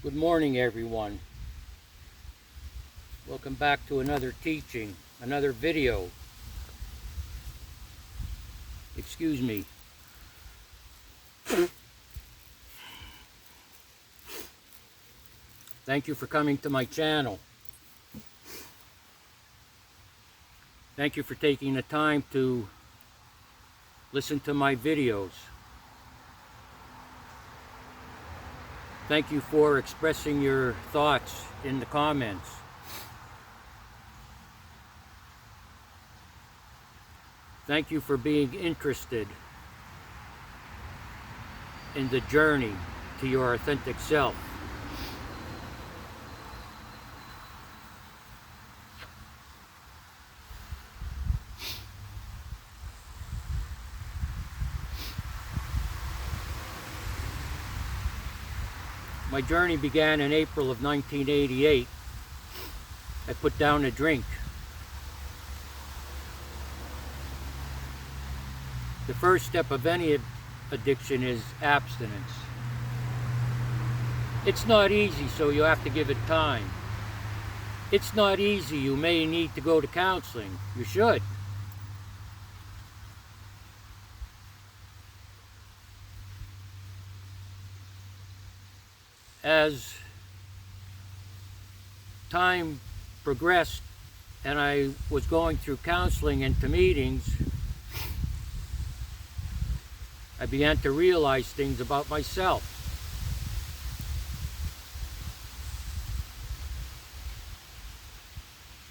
Good morning, everyone. Welcome back to another teaching, another video. Excuse me. Thank you for coming to my channel. Thank you for taking the time to listen to my videos. Thank you for expressing your thoughts in the comments. Thank you for being interested in the journey to your authentic self. My journey began in April of 1988. I put down a drink. The first step of any addiction is abstinence. It's not easy, so you have to give it time. It's not easy, you may need to go to counseling. You should. As time progressed and I was going through counseling and to meetings, I began to realize things about myself.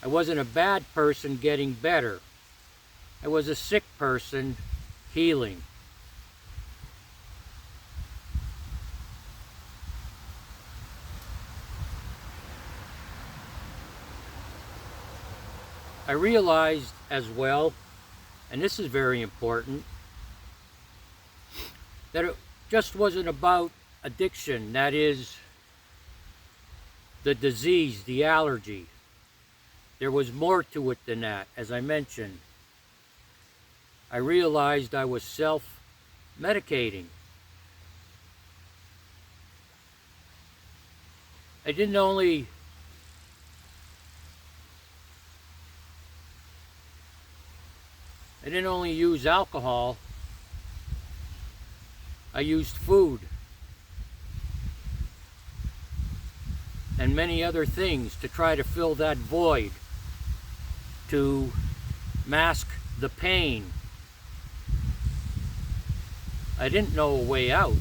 I wasn't a bad person getting better. I was a sick person healing. I realized as well, and this is very important, that it just wasn't about addiction, that is, the disease, the allergy. There was more to it than that, as I mentioned. I realized I was self-medicating. I didn't only use alcohol, I used food and many other things to try to fill that void, to mask the pain. I didn't know a way out.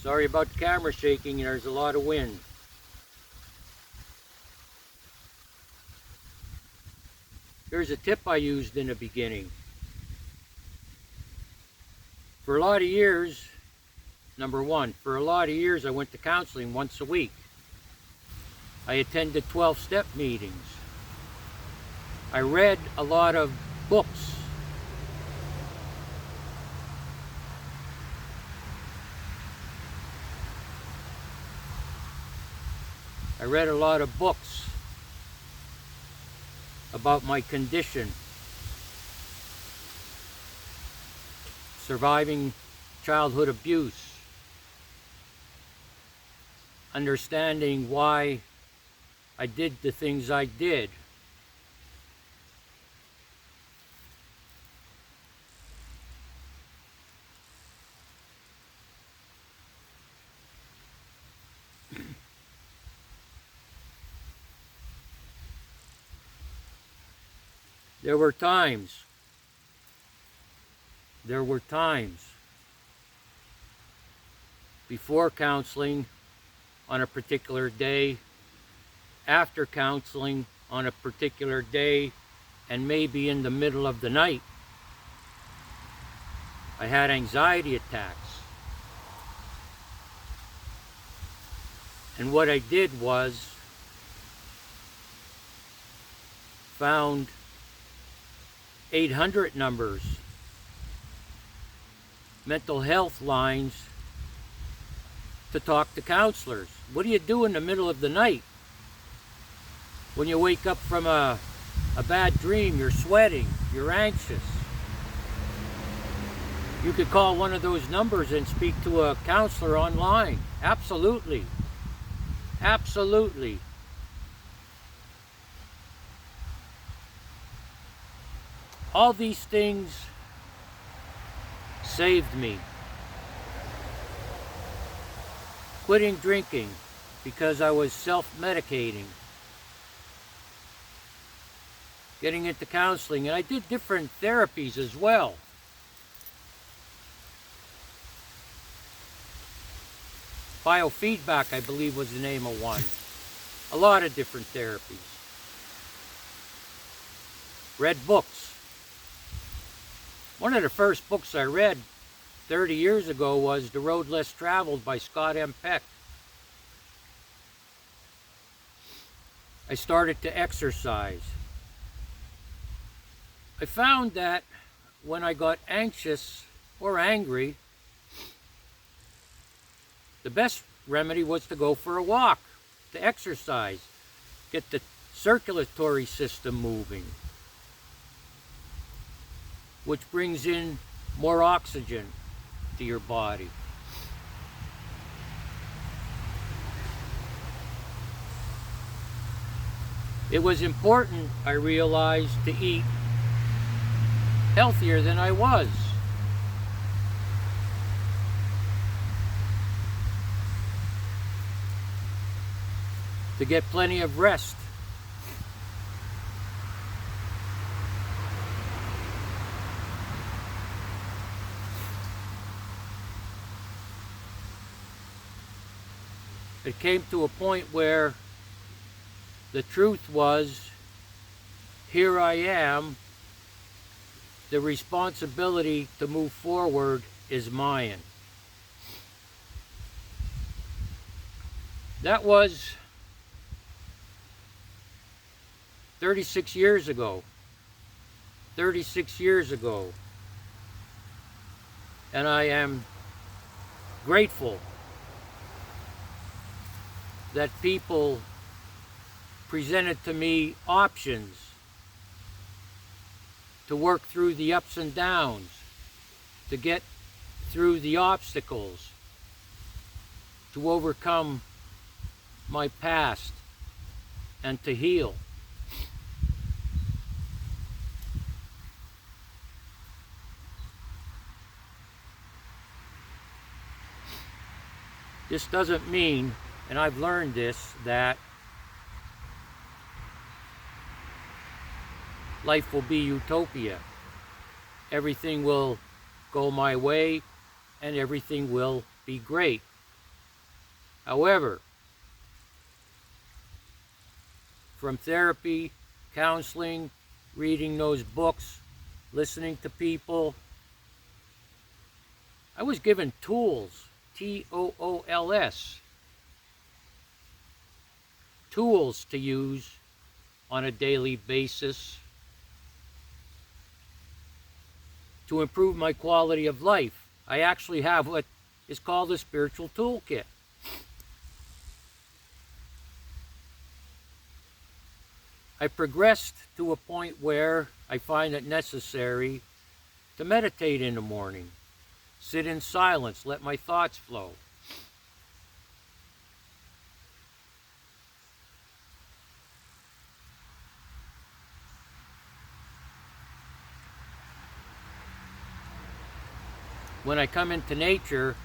Sorry about the camera shaking, there's a lot of wind. Here's a tip I used in the beginning. For a lot of years, number one, for a lot of years I went to counseling once a week. I attended 12-step meetings. I read a lot of books. I read a lot of books about my condition, surviving childhood abuse, understanding why I did the things I did. There were times before counseling on a particular day, after counseling on a particular day, and maybe in the middle of the night, I had anxiety attacks. And what I did was found 800 numbers, mental health lines, to talk to counselors. What do you do in the middle of the night? When you wake up from a bad dream, you're sweating, you're anxious. You could call one of those numbers and speak to a counselor online. Absolutely. Absolutely. All these things saved me. Quitting drinking because I was self-medicating. Getting into counseling, and I did different therapies as well. Biofeedback, I believe, was the name of one. A lot of different therapies. Read books. One of the first books I read 30 years ago was The Road Less Traveled by Scott M. Peck. I started to exercise. I found that when I got anxious or angry, the best remedy was to go for a walk, to exercise, get the circulatory system moving, which brings in more oxygen to your body. It was important, I realized, to eat healthier than I was. To get plenty of rest. It came to a point where the truth was, here I am, the responsibility to move forward is mine. That was 36 years ago. 36 years ago. And I am grateful that people presented to me options to work through the ups and downs, to get through the obstacles, to overcome my past, and to heal. This doesn't mean, and I've learned this, that life will be utopia. Everything will go my way and everything will be great. However, from therapy, counseling, reading those books, listening to people, I was given tools, T-O-O-L-S, tools to use on a daily basis to improve my quality of life. I actually have what is called a spiritual toolkit. I progressed to a point where I find it necessary to meditate in the morning, sit in silence, let my thoughts flow. When I come into nature,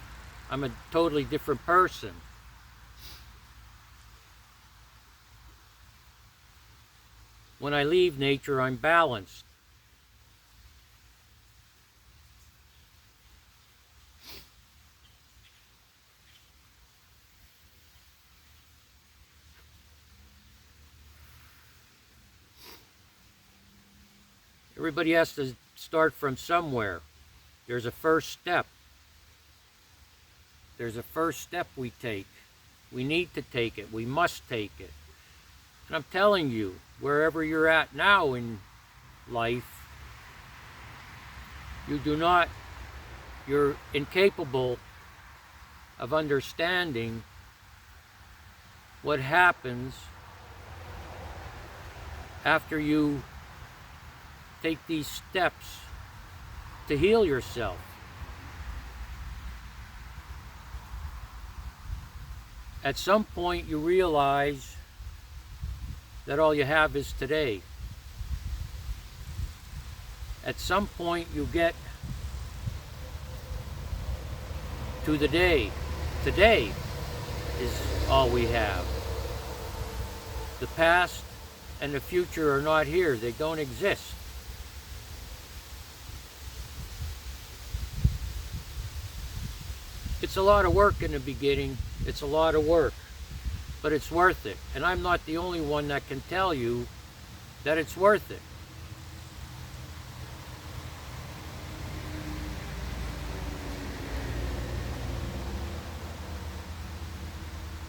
I'm a totally different person. When I leave nature, I'm balanced. Everybody has to start from somewhere. There's a first step. There's a first step we take. We need to take it. We must take it. And I'm telling you, wherever you're at now in life, you're incapable of understanding what happens after you take these steps to heal yourself. At some point you realize that all you have is today. At some point you get to the day. Today is all we have. The past and the future are not here. They don't exist. It's a lot of work in the beginning. It's a lot of work, but it's worth it. And I'm not the only one that can tell you that it's worth it.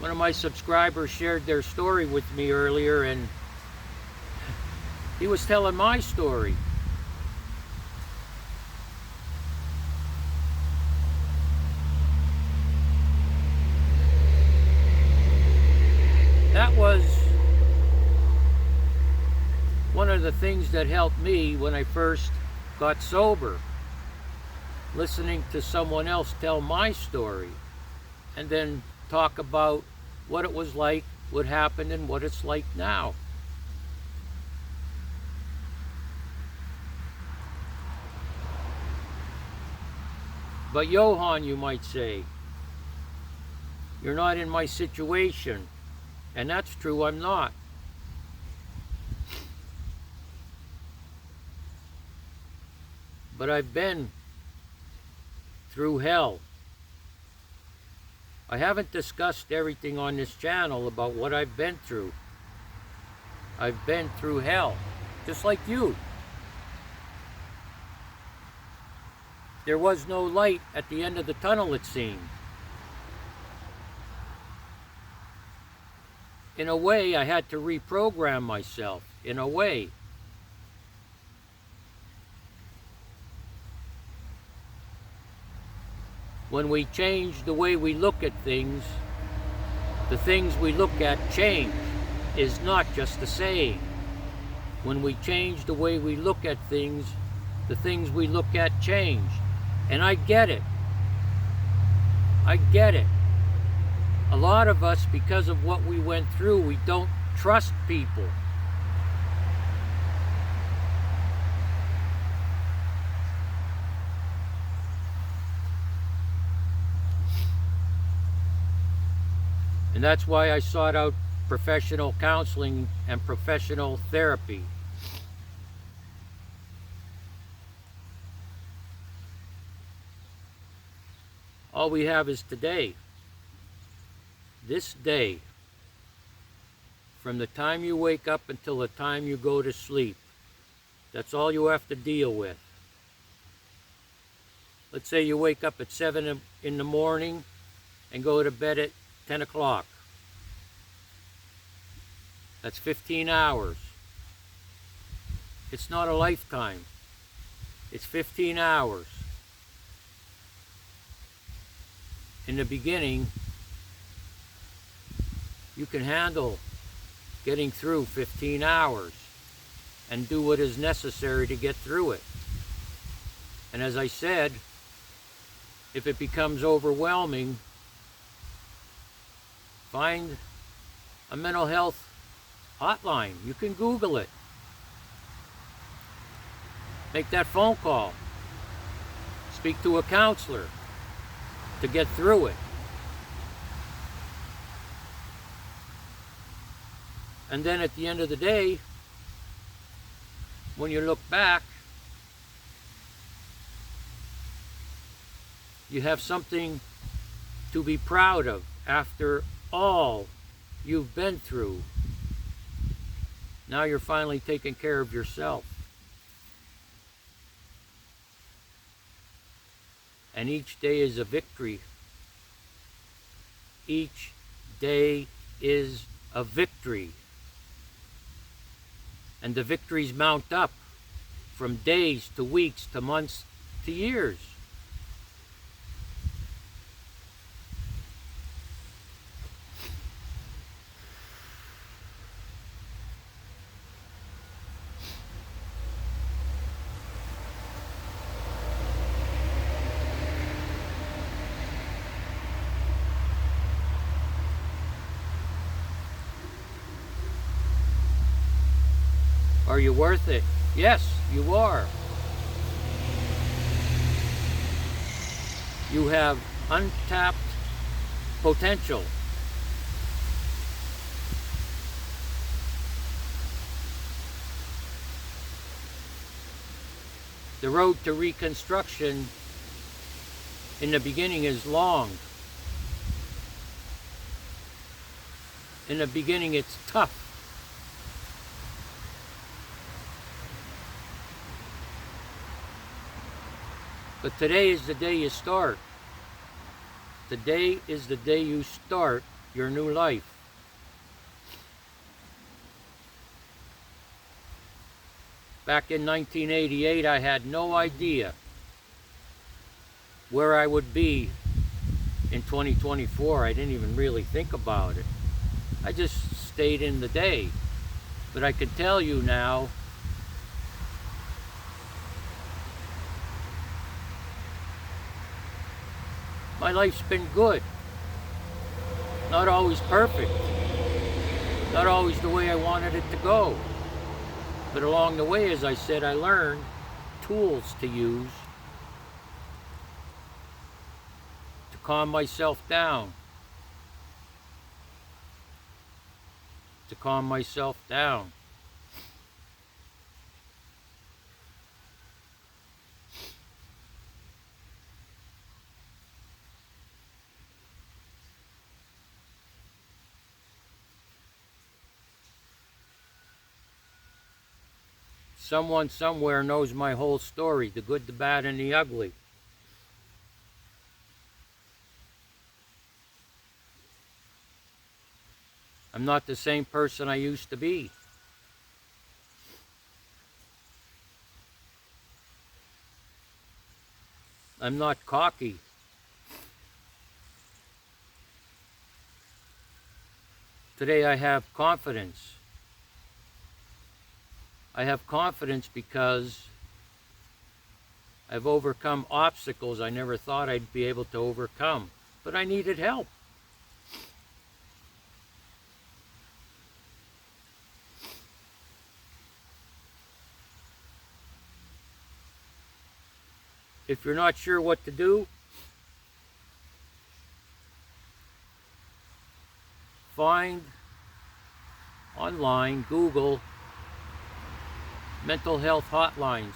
One of my subscribers shared their story with me earlier, and he was telling my story. That was one of the things that helped me when I first got sober. Listening to someone else tell my story and then talk about what it was like, what happened, and what it's like now. But Johan, you might say, you're not in my situation. And that's true, I'm not. But I've been through hell. I haven't discussed everything on this channel about what I've been through. I've been through hell, just like you. There was no light at the end of the tunnel, it seemed. In a way, I had to reprogram myself, in a way. When we change the way we look at things, the things we look at change, is not just a saying. When we change the way we look at things, the things we look at change. And I get it. I get it. A lot of us, because of what we went through, we don't trust people. And that's why I sought out professional counseling and professional therapy. All we have is today. This day, from the time you wake up until the time you go to sleep. That's all you have to deal with. Let's say you wake up at 7 in the morning and go to bed at 10 o'clock. That's 15 hours. It's not a lifetime. It's 15 hours. In the beginning, you can handle getting through 15 hours and do what is necessary to get through it. And as I said, if it becomes overwhelming, find a mental health hotline. You can Google it. Make that phone call. Speak to a counselor to get through it. And then at the end of the day, when you look back, you have something to be proud of after all you've been through. Now you're finally taking care of yourself. And each day is a victory. Each day is a victory. And the victories mount up from days to weeks to months to years. Are you worth it? Yes, you are. You have untapped potential. The road to reconstruction in the beginning is long. In the beginning it's tough. But today is the day you start. Today is the day you start your new life. Back in 1988, I had no idea where I would be in 2024. I didn't even really think about it. I just stayed in the day. But I can tell you now, my life's been good. Not always perfect. Not always the way I wanted it to go. But along the way, as I said, I learned tools to use to calm myself down. To calm myself down. Someone somewhere knows my whole story, the good, the bad, and the ugly. I'm not the same person I used to be. I'm not cocky. Today I have confidence. I have confidence because I've overcome obstacles I never thought I'd be able to overcome, but I needed help. If you're not sure what to do, find online, Google mental health hotlines.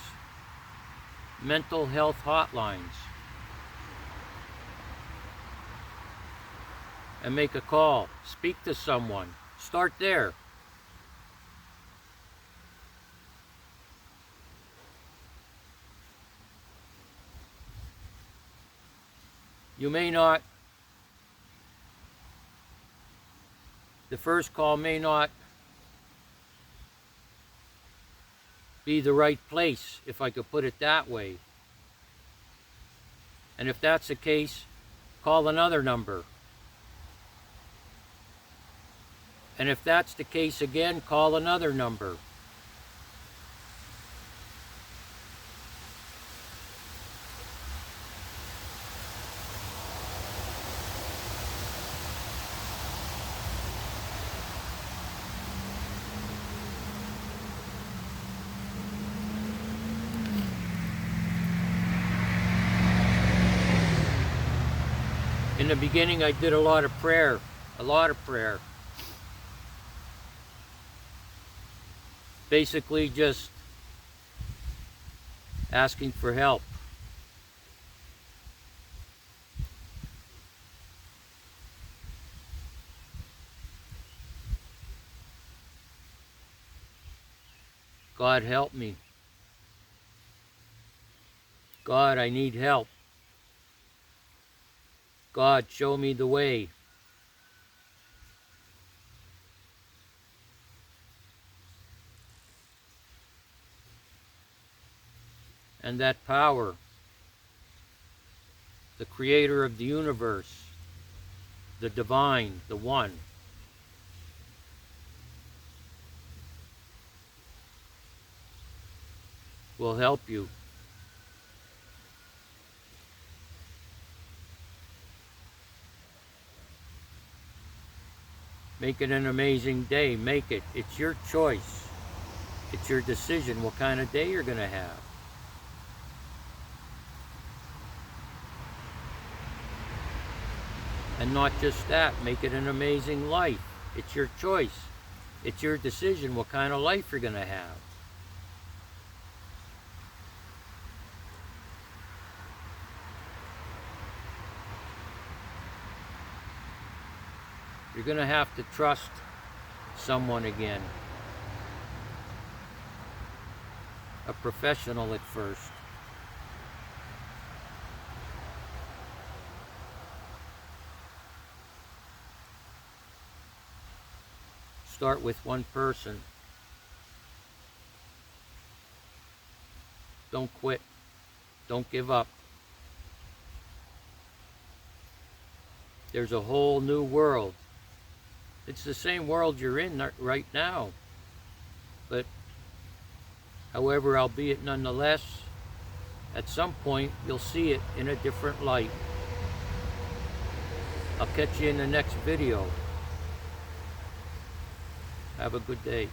Mental health hotlines. And make a call. Speak to someone. Start there. You may not, the first call may not be the right place, if I could put it that way. And if that's the case, call another number. And if that's the case again, call another number. In the beginning, I did a lot of prayer. Basically just asking for help. God help me. God, I need help. God, show me the way. And that power, the creator of the universe, the divine, the one, will help you. Make it an amazing day. Make it. It's your choice. It's your decision what kind of day you're going to have. And not just that, make it an amazing life. It's your choice. It's your decision what kind of life you're going to have. You're going to have to trust someone again. A professional at first. Start with one person. Don't quit. Don't give up. There's a whole new world. It's the same world you're in right now. But however, albeit nonetheless, at some point you'll see it in a different light. I'll catch you in the next video. Have a good day.